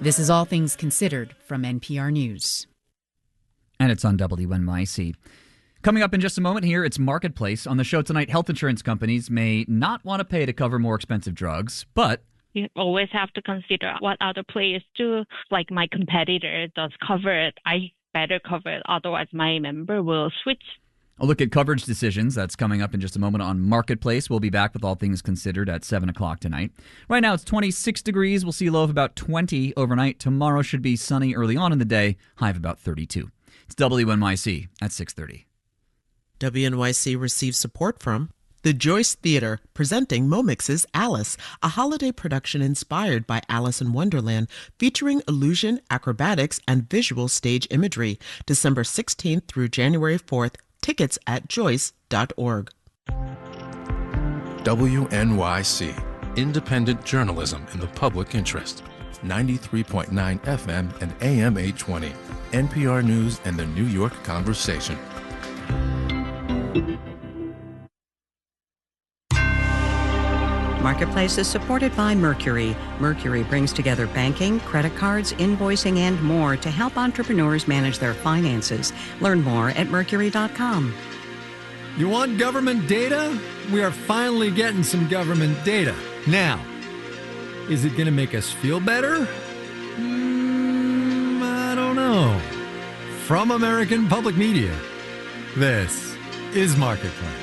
This is All Things Considered from NPR News. And it's on WNYC. Coming up in just a moment here, it's Marketplace. On the show tonight, health insurance companies may not want to pay to cover more expensive drugs, but you always have to consider what other players do. Like my competitor does cover it, I better cover it. Otherwise, my member will switch. A look at coverage decisions. That's coming up in just a moment on Marketplace. We'll be back with All Things Considered at 7 o'clock tonight. Right now, it's 26 degrees. We'll see a low of about 20 overnight. Tomorrow should be sunny early on in the day, high of about 32. It's WNYC at 6:30. WNYC receives support from the Joyce Theater, presenting Momix's Alice, a holiday production inspired by Alice in Wonderland, featuring illusion, acrobatics, and visual stage imagery. December 16th through January 4th. Tickets at joyce.org. WNYC, independent journalism in the public interest. 93.9 FM and AM 820. NPR News and the New York Conversation. Marketplace is supported by Mercury. Mercury brings together banking, credit cards, invoicing, and more to help entrepreneurs manage their finances. Learn more at Mercury.com. You want government data? We are finally getting some government data. Now, is it going to make us feel better? I don't know. From American Public Media, this is Marketplace.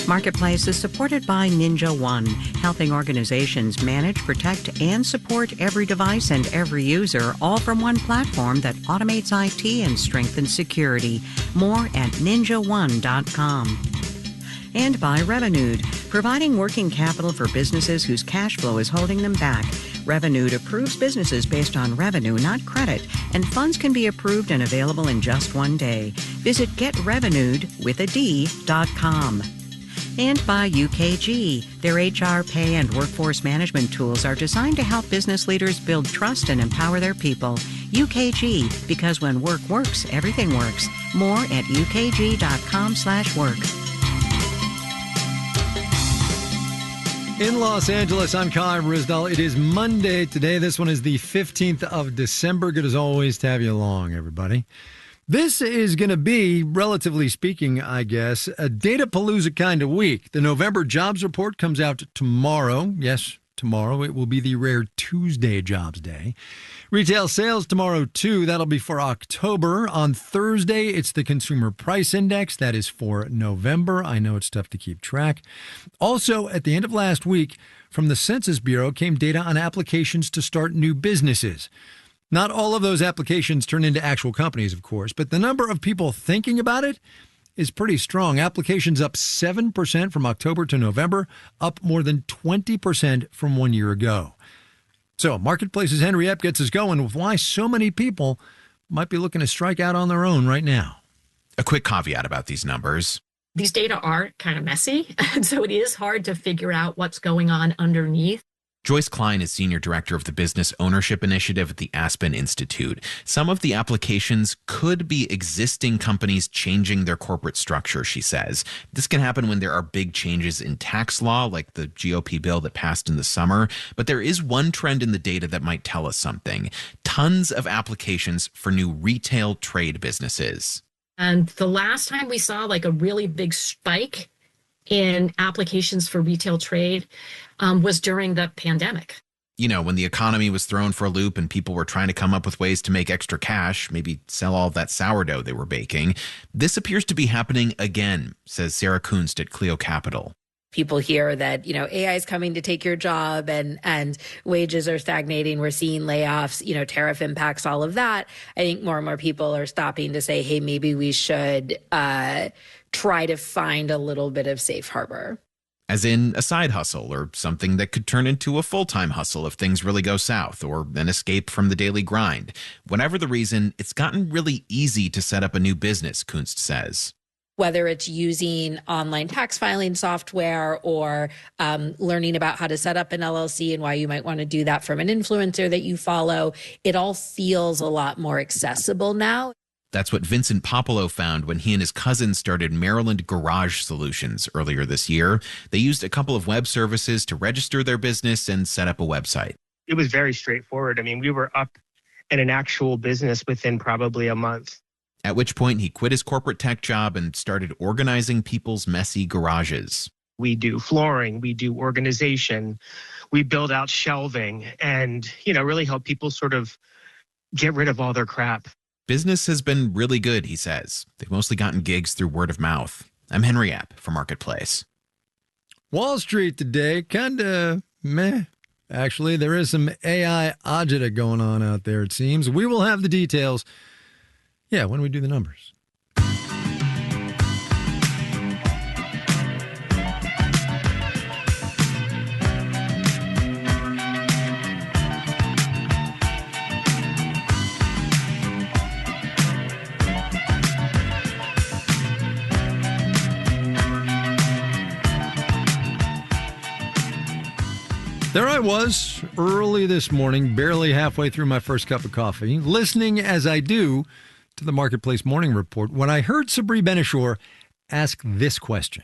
Marketplace is supported by Ninja One, helping organizations manage, protect, and support every device and every user, all from one platform that automates IT and strengthens security. More at ninjaone.com. And by Revenued, providing working capital for businesses whose cash flow is holding them back. Revenued approves businesses based on revenue, not credit, and funds can be approved and available in just one day. Visit getrevenued.com. And by UKG. Their HR, pay, and workforce management tools are designed to help business leaders build trust and empower their people. UKG, because when work works, everything works. More at ukg.com/work. In Los Angeles, I'm Kai Risdall. It is Monday today. This one is the 15th of December. Good as always to have you along, everybody. This is going to be, relatively speaking, I guess, a Datapalooza kind of week. The November jobs report comes out tomorrow. Yes, tomorrow. It will be the rare Tuesday jobs day. Retail sales tomorrow, too. That'll be for October. On Thursday, it's the Consumer Price Index. That is for November. I know it's tough to keep track. Also, at the end of last week, from the Census Bureau came data on applications to start new businesses. Not all of those applications turn into actual companies, of course, but the number of people thinking about it is pretty strong. Applications up 7% from October to November, up more than 20% from 1 year ago. So Marketplace's Henry Epp gets us going with why so many people might be looking to strike out on their own right now. A quick caveat about these numbers. These data are kind of messy, and so it is hard to figure out what's going on underneath. Joyce Klein is Senior Director of the Business Ownership Initiative at the Aspen Institute. Some of the applications could be existing companies changing their corporate structure, she says. This can happen when there are big changes in tax law, like the GOP bill that passed in the summer. But there is one trend in the data that might tell us something. Tons of applications for new retail trade businesses. And the last time we saw like a really big spike in applications for retail trade was during the pandemic. You know, when the economy was thrown for a loop and people were trying to come up with ways to make extra cash, maybe sell all of that sourdough they were baking. This appears to be happening again, says Sarah Kunst at Clio Capital. People hear that, AI is coming to take your job and wages are stagnating. We're seeing layoffs, tariff impacts, all of that. I think more and more people are stopping to say, hey, maybe we should try to find a little bit of safe harbor. As in a side hustle or something that could turn into a full-time hustle if things really go south, or an escape from the daily grind. Whatever the reason, it's gotten really easy to set up a new business, Kunst says. Whether it's using online tax filing software or learning about how to set up an LLC and why you might want to do that from an influencer that you follow, it all feels a lot more accessible now. That's what Vincent Popolo found when he and his cousin started Maryland Garage Solutions earlier this year. They used a couple of web services to register their business and set up a website. It was very straightforward. I mean, we were up in an actual business within probably a month. At which point he quit his corporate tech job and started organizing people's messy garages. We do flooring, we do organization, we build out shelving and, really help people sort of get rid of all their crap. Business has been really good, he says. They've mostly gotten gigs through word of mouth. I'm Henry Epp for Marketplace. Wall Street today, kind of meh. Actually, there is some AI agita going on out there, it seems. We will have the details, when we do the numbers. There I was early this morning, barely halfway through my first cup of coffee, listening as I do to the Marketplace Morning Report when I heard Sabri Ben-Achour ask this question.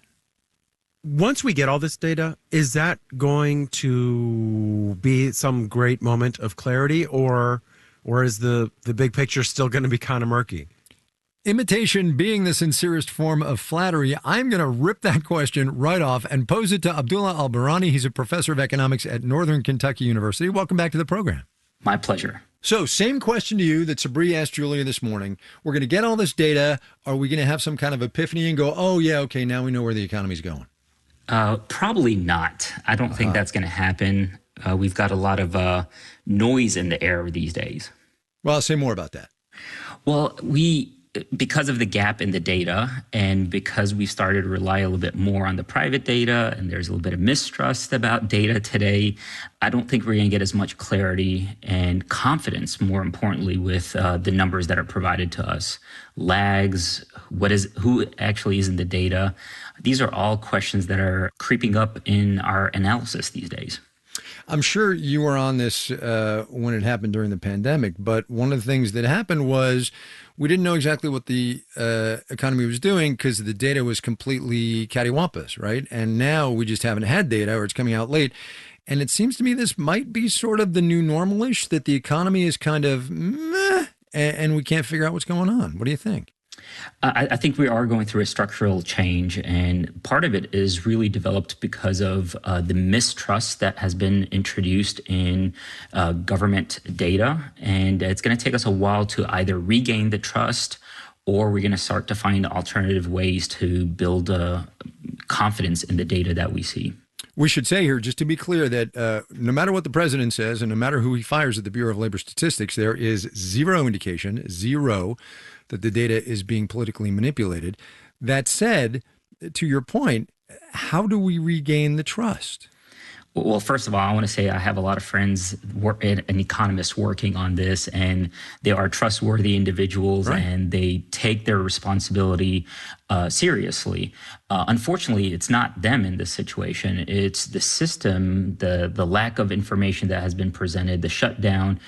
Once we get all this data, is that going to be some great moment of clarity or is the big picture still going to be kind of murky? Imitation being the sincerest form of flattery, I'm going to rip that question right off and pose it to Abdullah Al-Barani. He's a professor of economics at Northern Kentucky University. Welcome back to the program. My pleasure. So, same question to you that Sabri asked Julia this morning. We're going to get all this data. Are we going to have some kind of epiphany and go, oh, yeah, okay, now we know where the economy's going? Probably not. I don't think that's going to happen. We've got a lot of noise in the air these days. Well, say more about that. Well, because of the gap in the data and because we started to rely a little bit more on the private data and there's a little bit of mistrust about data today, I don't think we're going to get as much clarity and confidence, more importantly, with the numbers that are provided to us. Lags, who actually is in the data? These are all questions that are creeping up in our analysis these days. I'm sure you were on this when it happened during the pandemic, but one of the things that happened was we didn't know exactly what the economy was doing because the data was completely cattywampus, right? And now we just haven't had data or it's coming out late. And it seems to me this might be sort of the new normal-ish, that the economy is kind of meh, and we can't figure out what's going on. What do you think? I think we are going through a structural change, and part of it is really developed because of the mistrust that has been introduced in government data. And it's going to take us a while to either regain the trust or we're going to start to find alternative ways to build confidence in the data that we see. We should say here, just to be clear, that no matter what the president says and no matter who he fires at the Bureau of Labor Statistics, there is zero indication, that the data is being politically manipulated. That said, to your point, how do we regain the trust? Well, first of all, I want to say I have a lot of friends and economists working on this, and they are trustworthy individuals, right, and they take their responsibility seriously. Unfortunately, it's not them in this situation. It's the system, the lack of information that has been presented, the shutdown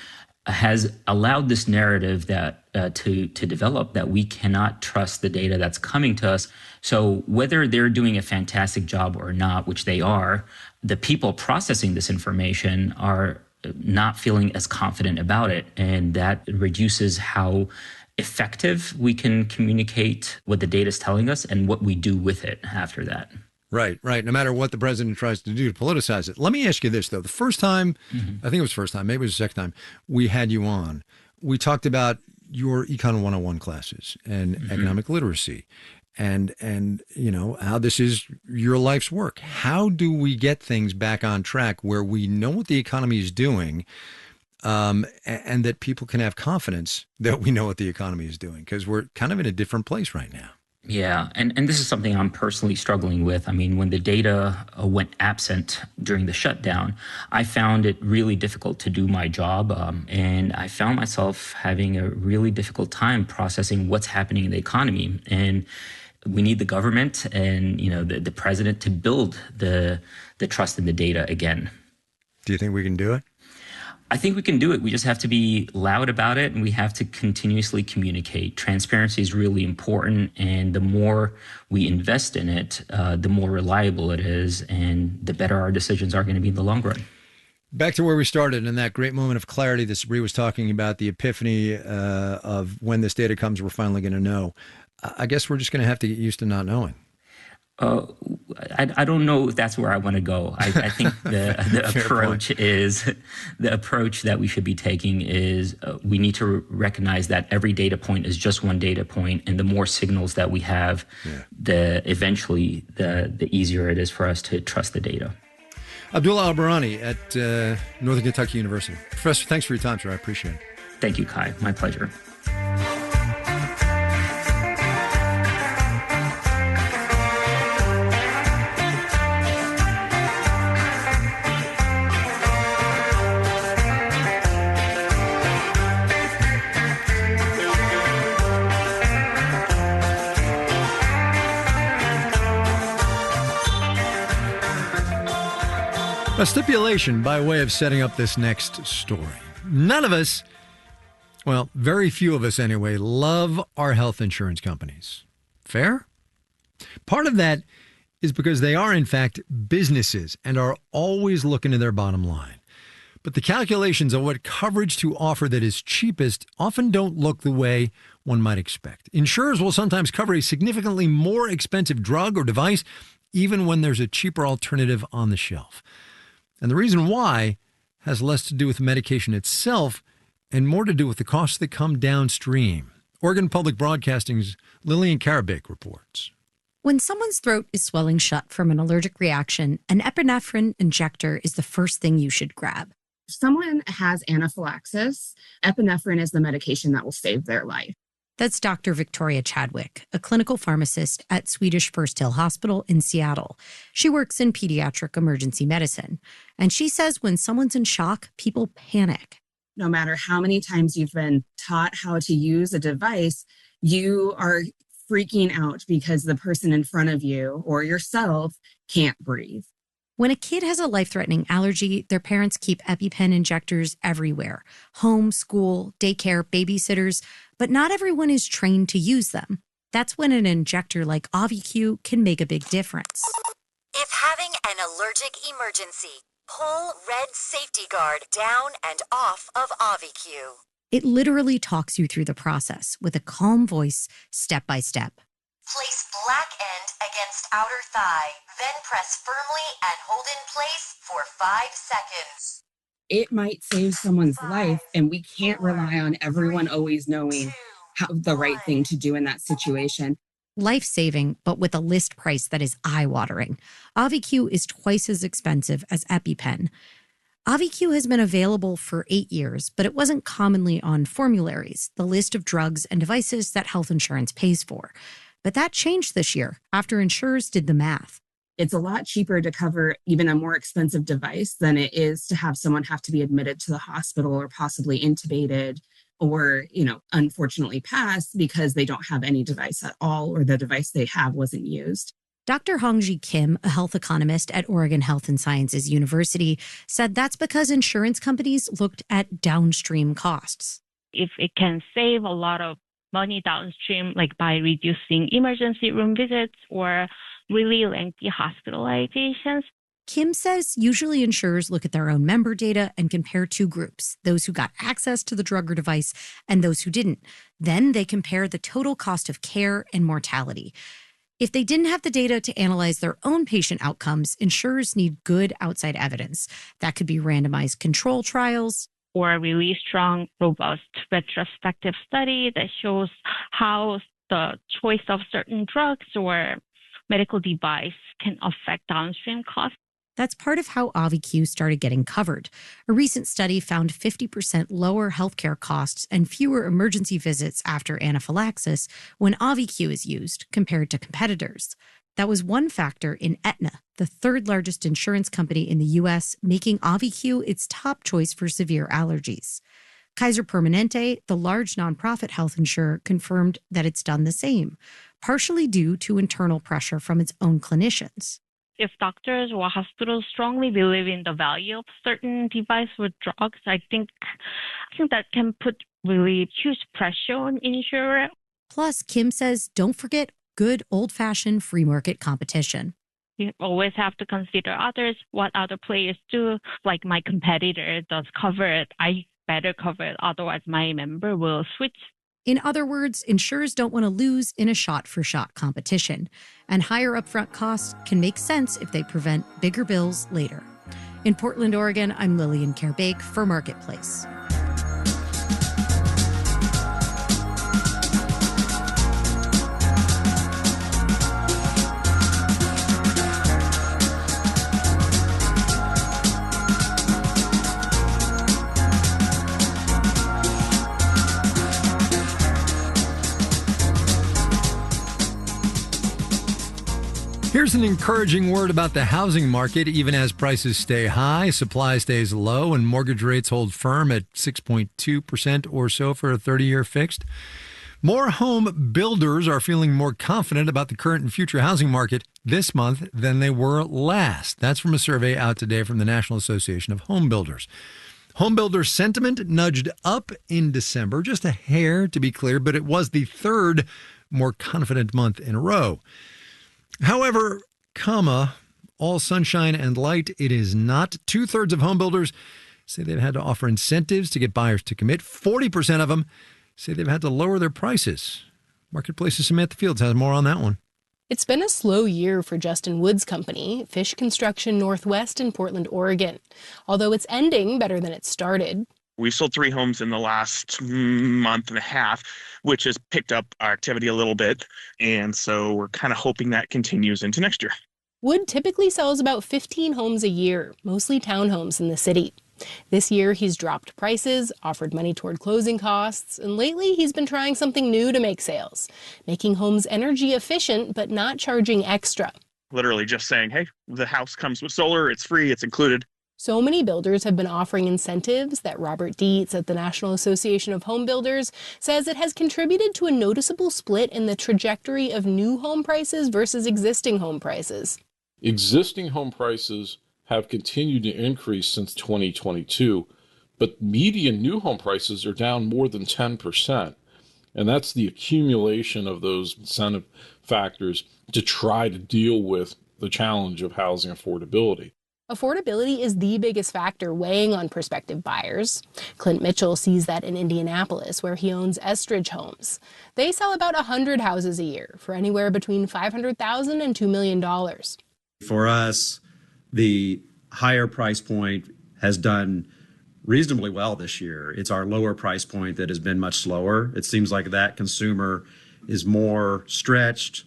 has allowed this narrative that to develop that we cannot trust the data that's coming to us. So whether they're doing a fantastic job or not, which they are, the people processing this information are not feeling as confident about it. And that reduces how effective we can communicate what the data is telling us and what we do with it after that. Right. No matter what the president tries to do to politicize it. Let me ask you this, though. The first time, I think it was the first time, maybe it was the second time, we had you on, we talked about your Econ 101 classes and economic literacy and you know, how this is your life's work. How do we get things back on track where we know what the economy is doing and that people can have confidence that we know what the economy is doing? Because we're kind of in a different place right now. Yeah, and this is something I'm personally struggling with. I mean, when the data went absent during the shutdown, I found it really difficult to do my job, and I found myself having a really difficult time processing what's happening in the economy. And we need the government and, you know, the president to build the trust in the data again. Do you think we can do it? I think we can do it. We just have to be loud about it, and we have to continuously communicate. Transparency is really important, and the more we invest in it, the more reliable it is, and the better our decisions are going to be in the long run. Back to where we started in that great moment of clarity that Sabree was talking about, the epiphany of when this data comes, we're finally going to know. I guess we're just going to have to get used to not knowing. I don't know if that's where I want to go. I think the approach that we should be taking is we need to recognize that every data point is just one data point, and the more signals that we have, the easier it is for us to trust the data. Abdullah Al-Barani at Northern Kentucky University. Professor, thanks for your time, sir. I appreciate it. Thank you, Kai. My pleasure. A stipulation by way of setting up this next story. None of us, well, very few of us anyway, love our health insurance companies. Fair? Part of that is because they are, in fact, businesses and are always looking to their bottom line. But the calculations of what coverage to offer that is cheapest often don't look the way one might expect. Insurers will sometimes cover a significantly more expensive drug or device, even when there's a cheaper alternative on the shelf. And the reason why has less to do with the medication itself and more to do with the costs that come downstream. Oregon Public Broadcasting's Lillian Karabik reports. When someone's throat is swelling shut from an allergic reaction, an epinephrine injector is the first thing you should grab. If someone has anaphylaxis, epinephrine is the medication that will save their life. That's Dr. Victoria Chadwick, a clinical pharmacist at Swedish First Hill Hospital in Seattle. She works in pediatric emergency medicine, and she says when someone's in shock, people panic. No matter how many times you've been taught how to use a device, you are freaking out because the person in front of you or yourself can't breathe. When a kid has a life-threatening allergy, their parents keep EpiPen injectors everywhere. Home, school, daycare, babysitters, but not everyone is trained to use them. That's when an injector like Auvi-Q can make a big difference. If having an allergic emergency, pull red safety guard down and off of Auvi-Q. It literally talks you through the process with a calm voice, step by step. Place black end against outer thigh, then press firmly and hold in place for 5 seconds. It might save someone's life, and we can't rely on everyone always knowing the right thing to do in that situation. Life-saving, but with a list price that is eye-watering. Auvi-Q is twice as expensive as EpiPen. Auvi-Q has been available for 8 years, but it wasn't commonly on formularies, the list of drugs and devices that health insurance pays for. But that changed this year after insurers did the math. It's a lot cheaper to cover even a more expensive device than it is to have someone have to be admitted to the hospital or possibly intubated or, unfortunately pass because they don't have any device at all or the device they have wasn't used. Dr. Hongji Kim, a health economist at Oregon Health and Sciences University, said that's because insurance companies looked at downstream costs. If it can save a lot of money downstream, like by reducing emergency room visits or really lengthy hospitalizations. Kim says usually insurers look at their own member data and compare two groups, those who got access to the drug or device and those who didn't. Then they compare the total cost of care and mortality. If they didn't have the data to analyze their own patient outcomes, insurers need good outside evidence. That could be randomized control trials, or a really strong, robust retrospective study that shows how the choice of certain drugs or medical device can affect downstream costs. That's part of how Auvi-Q started getting covered. A recent study found 50% lower healthcare costs and fewer emergency visits after anaphylaxis when Auvi-Q is used compared to competitors. That was one factor in Aetna, the third largest insurance company in the U.S., making Auvi-Q its top choice for severe allergies. Kaiser Permanente, the large nonprofit health insurer, confirmed that it's done the same, partially due to internal pressure from its own clinicians. If doctors or hospitals strongly believe in the value of certain device or drugs, I think that can put really huge pressure on insurer. Plus, Kim says, don't forget good old-fashioned free market competition. You always have to consider others, what other players do. Like my competitor does cover it, I better cover it, otherwise my member will switch. In other words, insurers don't want to lose in a shot-for-shot competition, and higher upfront costs can make sense if they prevent bigger bills later. In Portland, Oregon, I'm Lillian Kerbake for Marketplace. Here's an encouraging word about the housing market. Even as prices stay high, supply stays low, and mortgage rates hold firm at 6.2% or so for a 30-year fixed. More home builders are feeling more confident about the current and future housing market this month than they were last. That's from a survey out today from the National Association of Home Builders. Home builder sentiment nudged up in December, just a hair to be clear, but it was the third more confident month in a row. However, all sunshine and light, it is not. 2/3 of home builders say they've had to offer incentives to get buyers to commit. 40% of them say they've had to lower their prices. Marketplace's Samantha Fields has more on that one. It's been a slow year for Justin Wood's company, Fish Construction Northwest in Portland, Oregon, although it's ending better than it started. We've sold 3 homes in the last month and a half, which has picked up our activity a little bit. And so we're kind of hoping that continues into next year. Wood typically sells about 15 homes a year, mostly townhomes in the city. This year, he's dropped prices, offered money toward closing costs, and lately he's been trying something new to make sales, making homes energy efficient but not charging extra. Literally just saying, hey, the house comes with solar, it's free, it's included. So many builders have been offering incentives that Robert Dietz at the National Association of Home Builders says it has contributed to a noticeable split in the trajectory of new home prices versus existing home prices. Existing home prices have continued to increase since 2022, but median new home prices are down more than 10%. And that's the accumulation of those incentive factors to try to deal with the challenge of housing affordability. Affordability is the biggest factor weighing on prospective buyers. Clint Mitchell sees that in Indianapolis, where he owns Estridge Homes. They sell about 100 houses a year for anywhere between $500,000 and $2 million. For us, the higher price point has done reasonably well this year. It's our lower price point that has been much slower. It seems like that consumer is more stretched,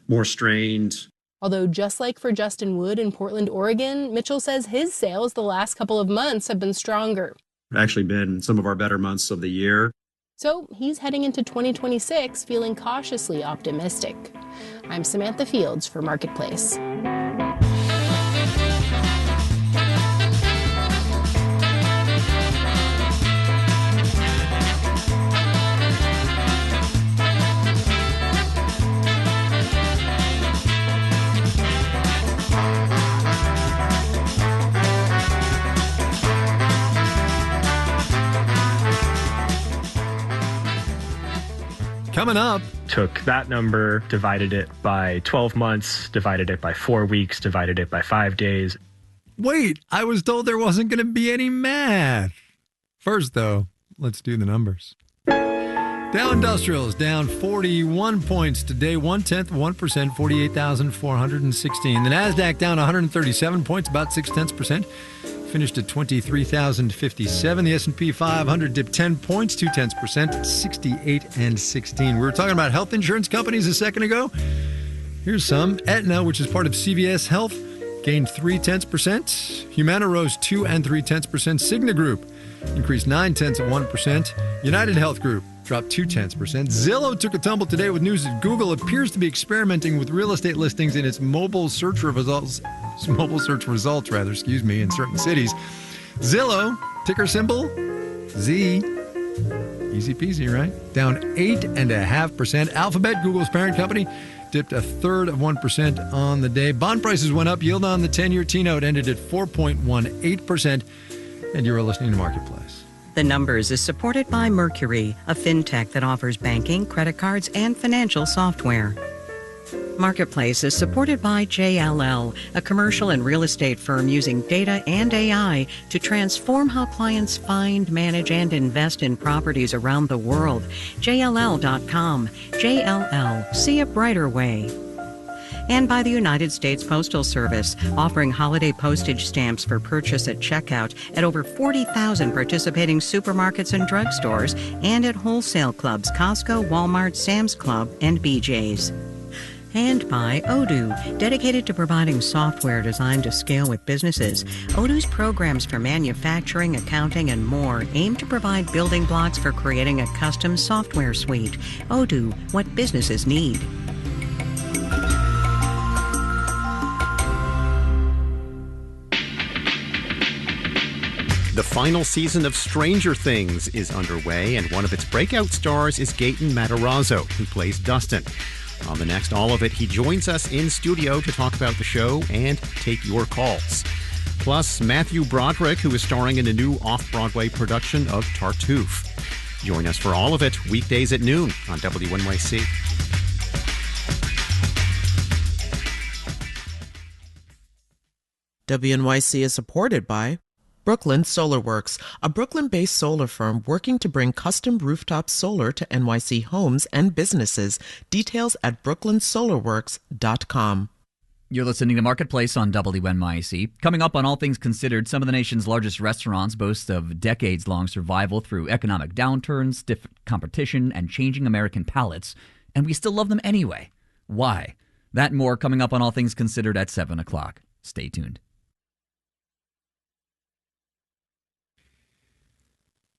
more strained. Although just like for Justin Wood in Portland, Oregon, Mitchell says his sales the last couple of months have been stronger. Actually been some of our better months of the year. So he's heading into 2026 feeling cautiously optimistic. I'm Samantha Fields for Marketplace. Coming up. Took that number, divided it by 12 months, divided it by 4 weeks, divided it by 5 days. Wait, I was told there wasn't going to be any math. First, though, let's do the numbers. Dow Industrials down 41 points today, 0.1%, 48,416. The NASDAQ down 137 points, about 0.6%. Finished at 23,057. The S&P 500 dipped 10 points, 0.2%, 68,16. We were talking about health insurance companies a second ago. Here's some. Aetna, which is part of CVS Health, gained 0.3%. Humana rose 2 3/10%. Cigna Group increased 0.9%. United Health Group dropped 0.2%. Zillow took a tumble today with news that Google appears to be experimenting with real estate listings in its mobile search results, in certain cities. Zillow, ticker symbol Z. Easy peasy, right? Down 8.5%. Alphabet, Google's parent company, dipped 0.33% on the day. Bond prices went up. Yield on the 10-year T-note ended at 4.18%. And you are listening to Marketplace. The Numbers is supported by Mercury, a fintech that offers banking, credit cards, and financial software. Marketplace is supported by JLL, a commercial and real estate firm using data and AI to transform how clients find, manage, and invest in properties around the world. JLL.com. JLL. See a brighter way. And by the United States Postal Service, offering holiday postage stamps for purchase at checkout at over 40,000 participating supermarkets and drugstores and at wholesale clubs Costco, Walmart, Sam's Club, and BJ's. And by Odoo, dedicated to providing software designed to scale with businesses. Odoo's programs for manufacturing, accounting, and more aim to provide building blocks for creating a custom software suite. Odoo, what businesses need. The final season of Stranger Things is underway, and one of its breakout stars is Gaten Matarazzo, who plays Dustin. On the next All of It, he joins us in studio to talk about the show and take your calls. Plus, Matthew Broderick, who is starring in a new off-Broadway production of Tartuffe. Join us for All of It, weekdays at noon on WNYC. WNYC is supported by Brooklyn Solar Works, a Brooklyn-based solar firm working to bring custom rooftop solar to NYC homes and businesses. Details at brooklynsolarworks.com. You're listening to Marketplace on WNYC. Coming up on All Things Considered, some of the nation's largest restaurants boast of decades-long survival through economic downturns, stiff competition, and changing American palates, and we still love them anyway. Why? That and more coming up on All Things Considered at 7 o'clock. Stay tuned.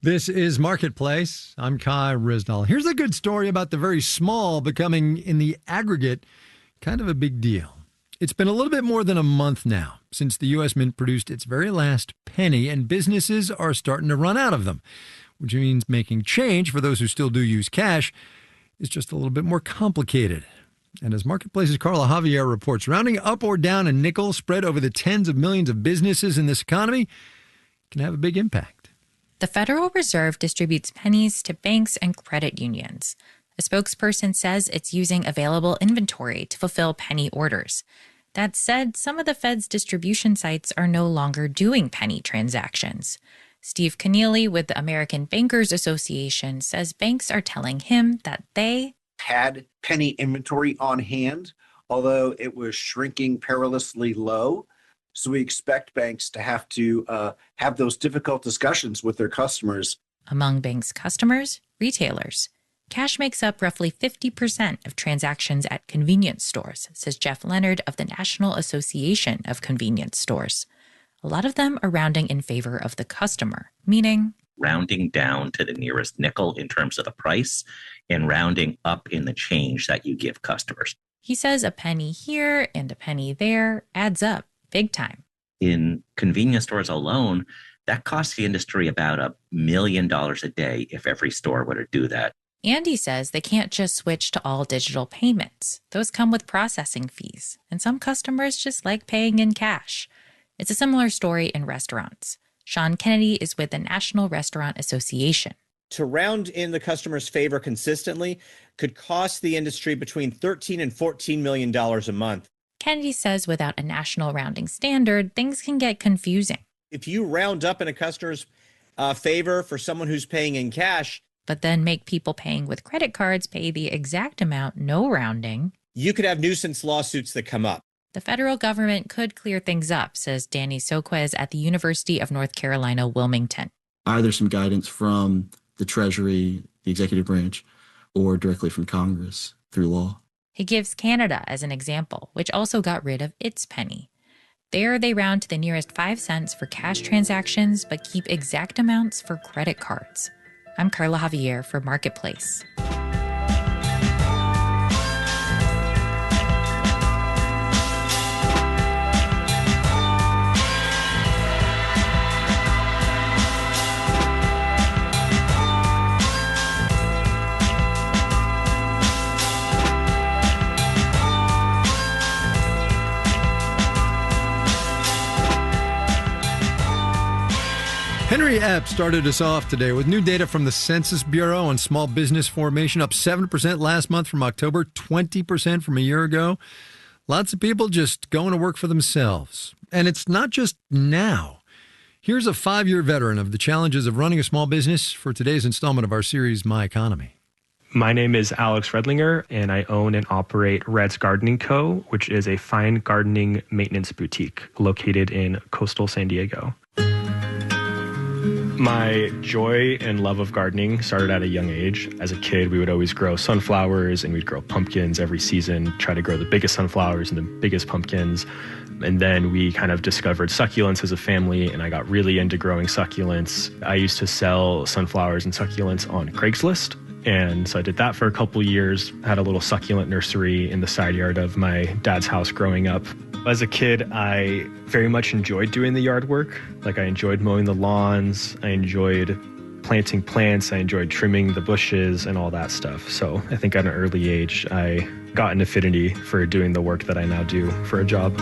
This is Marketplace. I'm Kai Ryssdal. Here's a good story about the very small becoming, in the aggregate, kind of a big deal. It's been a little bit more than a month now since the U.S. Mint produced its very last penny, and businesses are starting to run out of them, which means making change for those who still do use cash is just a little bit more complicated. And as Marketplace's Carla Javier reports, rounding up or down a nickel spread over the tens of millions of businesses in this economy can have a big impact. The Federal Reserve distributes pennies to banks and credit unions. A spokesperson says it's using available inventory to fulfill penny orders. That said, some of the Fed's distribution sites are no longer doing penny transactions. Steve Keneally with the American Bankers Association says banks are telling him that they had penny inventory on hand, although it was shrinking perilously low. So we expect banks to have those difficult discussions with their customers. Among banks' customers, retailers. Cash makes up roughly 50% of transactions at convenience stores, says Jeff Leonard of the National Association of Convenience Stores. A lot of them are rounding in favor of the customer, meaning rounding down to the nearest nickel in terms of the price and rounding up in the change that you give customers. He says a penny here and a penny there adds up big time. In convenience stores alone, that costs the industry about $1 million a day if every store were to do that. Andy says they can't just switch to all digital payments. Those come with processing fees, and some customers just like paying in cash. It's a similar story in restaurants. Sean Kennedy is with the National Restaurant Association. To round in the customer's favor consistently could cost the industry between $13 and $14 million a month. Kennedy says without a national rounding standard, things can get confusing. If you round up in a customer's favor for someone who's paying in cash, but then make people paying with credit cards pay the exact amount, no rounding, you could have nuisance lawsuits that come up. The federal government could clear things up, says Danny Soquez at the University of North Carolina, Wilmington. Either some guidance from the Treasury, the executive branch, or directly from Congress through law. He gives Canada as an example, which also got rid of its penny. There, they round to the nearest 5 cents for cash transactions, but keep exact amounts for credit cards. I'm Carla Javier for Marketplace. Henry Epp started us off today with new data from the Census Bureau on small business formation, up 7% last month from October, 20% from a year ago. Lots of people just going to work for themselves. And it's not just now. Here's a 5-year veteran of the challenges of running a small business for today's installment of our series, My Economy. My name is Alex Redlinger, and I own and operate Red's Gardening Co., which is a fine gardening maintenance boutique located in coastal San Diego. My joy and love of gardening started at a young age. As a kid, we would always grow sunflowers and we'd grow pumpkins every season, try to grow the biggest sunflowers and the biggest pumpkins. And then we kind of discovered succulents as a family, and I got really into growing succulents. I used to sell sunflowers and succulents on Craigslist. And so I did that for a couple years, had a little succulent nursery in the side yard of my dad's house growing up. As a kid, I very much enjoyed doing the yard work. Like, I enjoyed mowing the lawns, I enjoyed planting plants, I enjoyed trimming the bushes and all that stuff. So I think at an early age, I got an affinity for doing the work that I now do for a job.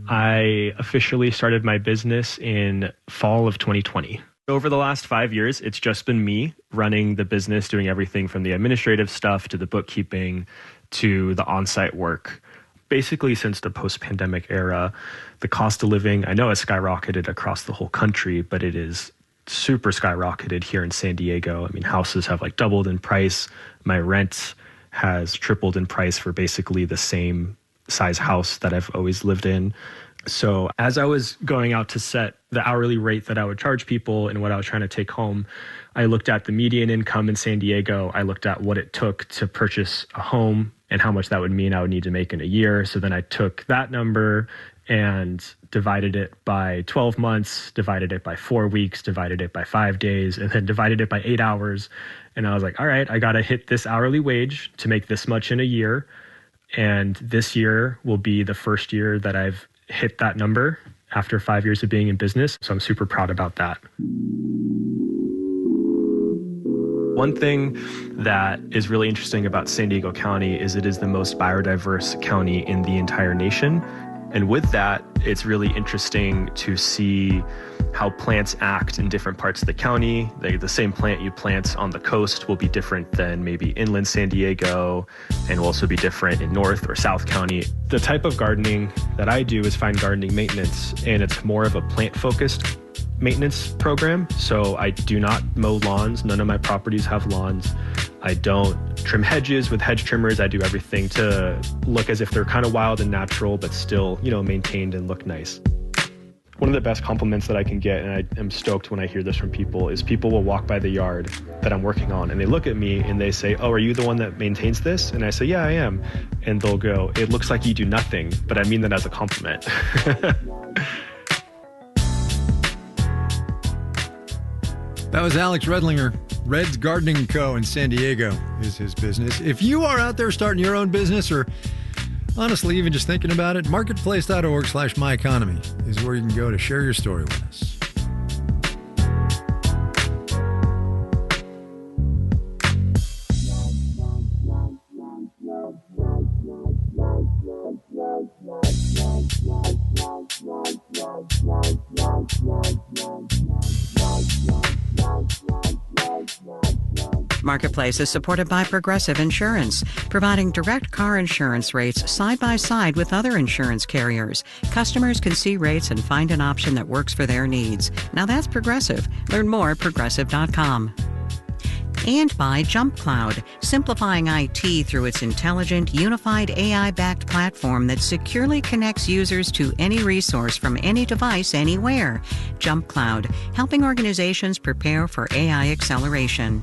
I officially started my business in fall of 2020. Over the last 5 years, it's just been me running the business, doing everything from the administrative stuff to the bookkeeping to the on-site work. Basically, since the post-pandemic era, the cost of living, I know, has skyrocketed across the whole country, but it is super skyrocketed here in San Diego. I mean, houses have like doubled in price. My rent has tripled in price for basically the same size house that I've always lived in. So as I was going out to set the hourly rate that I would charge people and what I was trying to take home, I looked at the median income in San Diego. I looked at what it took to purchase a home and how much that would mean I would need to make in a year. So then I took that number and divided it by 12 months, divided it by 4 weeks, divided it by 5 days, and then divided it by 8 hours. And I was like, all right, I got to hit this hourly wage to make this much in a year. And this year will be the first year that I've hit that number after 5 years of being in business. So I'm super proud about that. One thing that is really interesting about San Diego County is it is the most biodiverse county in the entire nation. And with that, it's really interesting to see how plants act in different parts of the county. The same plant you plant on the coast will be different than maybe inland San Diego, and will also be different in North or South County. The type of gardening that I do is fine gardening maintenance, and it's more of a plant-focused maintenance program. So I do not mow lawns. None of my properties have lawns. I don't trim hedges with hedge trimmers. I do everything to look as if they're kind of wild and natural, but still, maintained and look nice. One of the best compliments that I can get, and I am stoked when I hear this from people, is people will walk by the yard that I'm working on and they look at me and they say, "Oh, are you the one that maintains this?" And I say, "Yeah, I am." And they'll go, "It looks like you do nothing," but I mean that as a compliment. That was Alex Redlinger. Red's Gardening Co. in San Diego is his business. If you are out there starting your own business, or honestly even just thinking about it, marketplace.org/myeconomy is where you can go to share your story with us. Marketplace is supported by Progressive Insurance, providing direct car insurance rates side by side with other insurance carriers. Customers can see rates and find an option that works for their needs. Now that's Progressive. Learn more at progressive.com. And by JumpCloud, simplifying IT through its intelligent, unified AI-backed platform that securely connects users to any resource from any device anywhere. JumpCloud, helping organizations prepare for AI acceleration.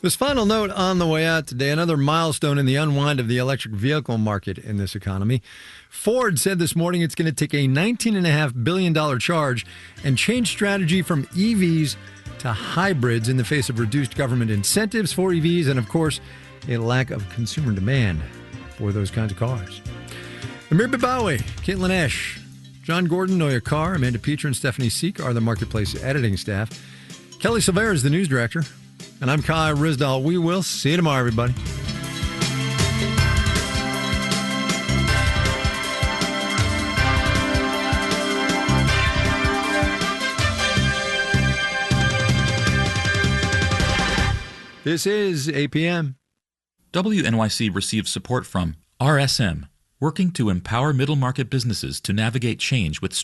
This final note on the way out today, another milestone in the unwind of the electric vehicle market in this economy. Ford said this morning it's going to take a $19.5 billion charge and change strategy from EVs to hybrids in the face of reduced government incentives for EVs and, of course, a lack of consumer demand for those kinds of cars. Amir Babawi, Caitlin Esch, John Gordon, Noya Carr, Amanda Peter, and Stephanie Seek are the Marketplace editing staff. Kelly Silvera is the news director. And I'm Kai Risdall. We will see you tomorrow, everybody. This is APM. WNYC receives support from RSM, working to empower middle market businesses to navigate change with